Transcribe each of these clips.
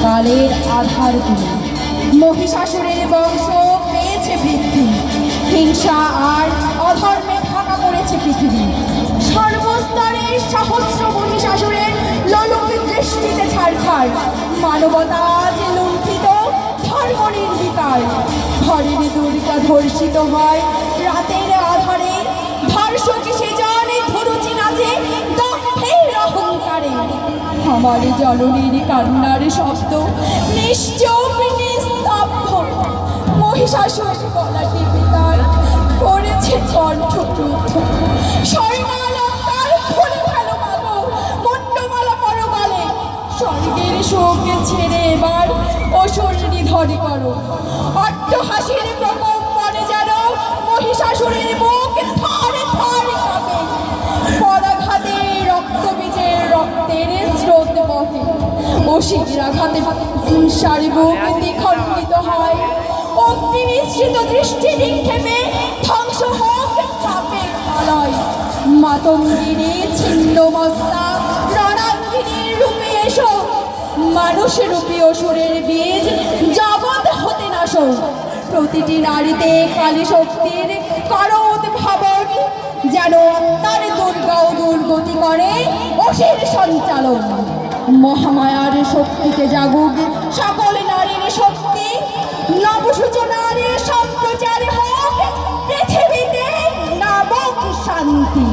কালের আধার তুমি মহিষাসুরের বংশ পেয়েছে বৃদ্ধি, হিংসা আর অধর্মে ঢাকা পড়েছে পৃথিবী। সর্বস্তরের সহস্র মহিষাসুরের লোলুপ দৃষ্টিতে ছাড়খাড়, মানবতা যে লুণ্ঠিত, ধর্ম নির্বিকার। ঘরের দুর্গা ধর্ষিত হয় রাতের আধারে, ধর্ষক সে জানে ধরুচি নাচে দক্ষের অহংকারে। আমার জননীর কান্নার শব্দ নিশ্চুপ নিস্তব্ধ, মহিষাসুর গলা টিপে তার করেছে কণ্ঠরুদ্ধ। স্বর্ণালঙ্কার খুলে ফেলো মাগো, মুন্ডমালা পরো গালে, স্বর্গের শোক ছেড়ে এবার অসুর নিধন করো। অট্টহাসির প্রকম্পনে যেন মহিষাসুরের বুক থরে থরে কাঁপে, পরাঘাতে রক্ত বীজের রক্তের স্রোত বহে, অসির আঘাতে হিংসার বুক দ্বিখণ্ডিত হয়। অগ্নি মিশ্রিত দৃষ্টি নিক্ষেপে ধ্বংস হোক পাপের আলয়। মাতঙ্গিনী ছিন্ন মস্তা রণাঙ্গিনীর রূপে এসো, মানুষ রূপী অসুরের বীজ জগৎ হতে নাশো। প্রতিটি নারীতে কালী শক্তির করো উদ্ভাবন, যেন আত্মার দুর্গা ও দুর্গতি করে অসির সঞ্চালন। মহামায়ার শক্তিতে জাগুক সকল নারীর শক্তি, নবসূচনার সম্প্রচার হোক পৃথিবীতে নাবক শান্তি।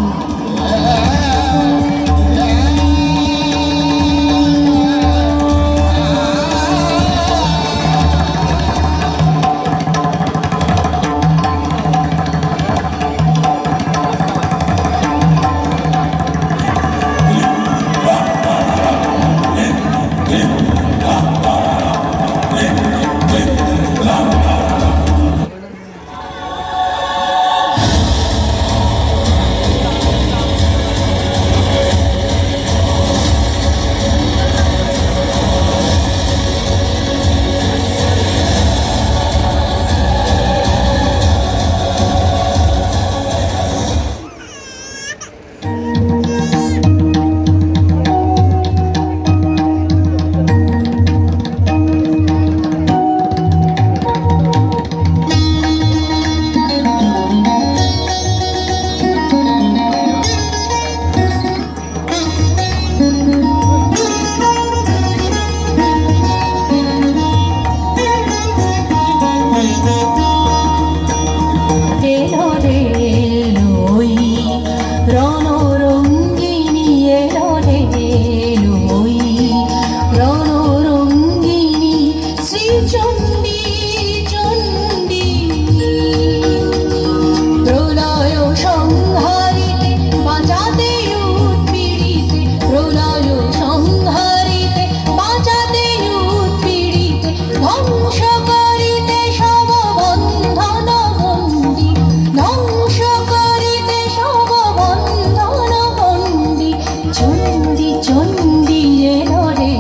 চন্ডী এলো রে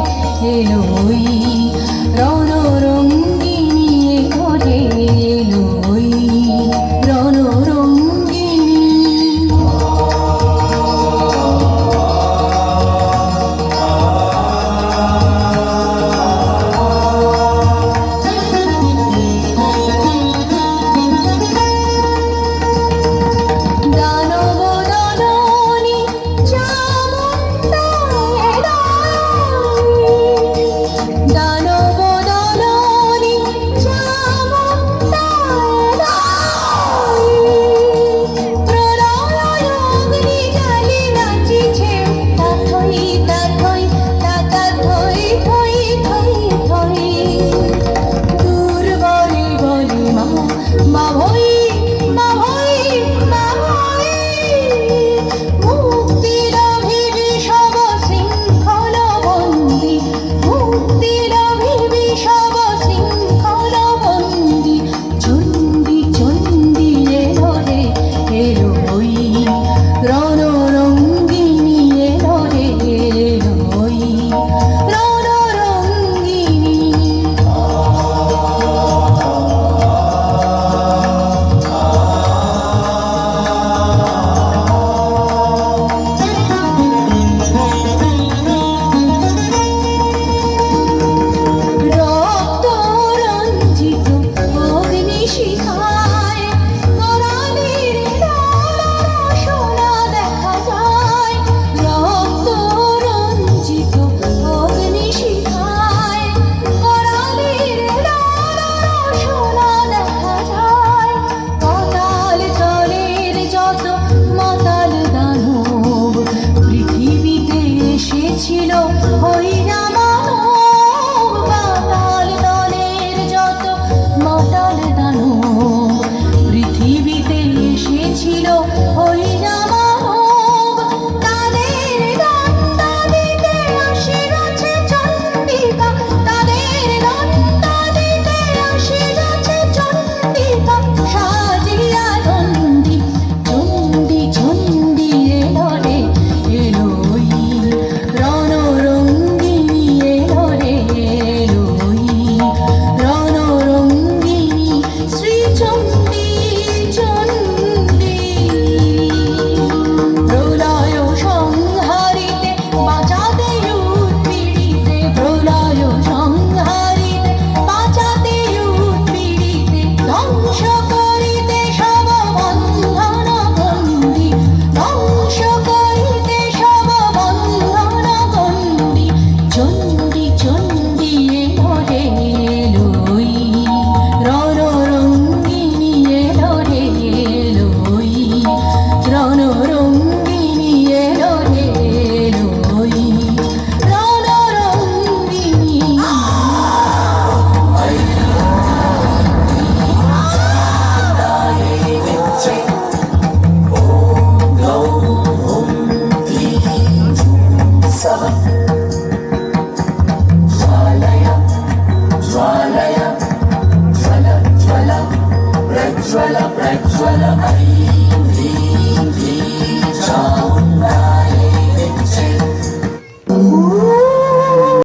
এলো ওই রণরঙ্গী प्रज्वल प्रज्वल हरि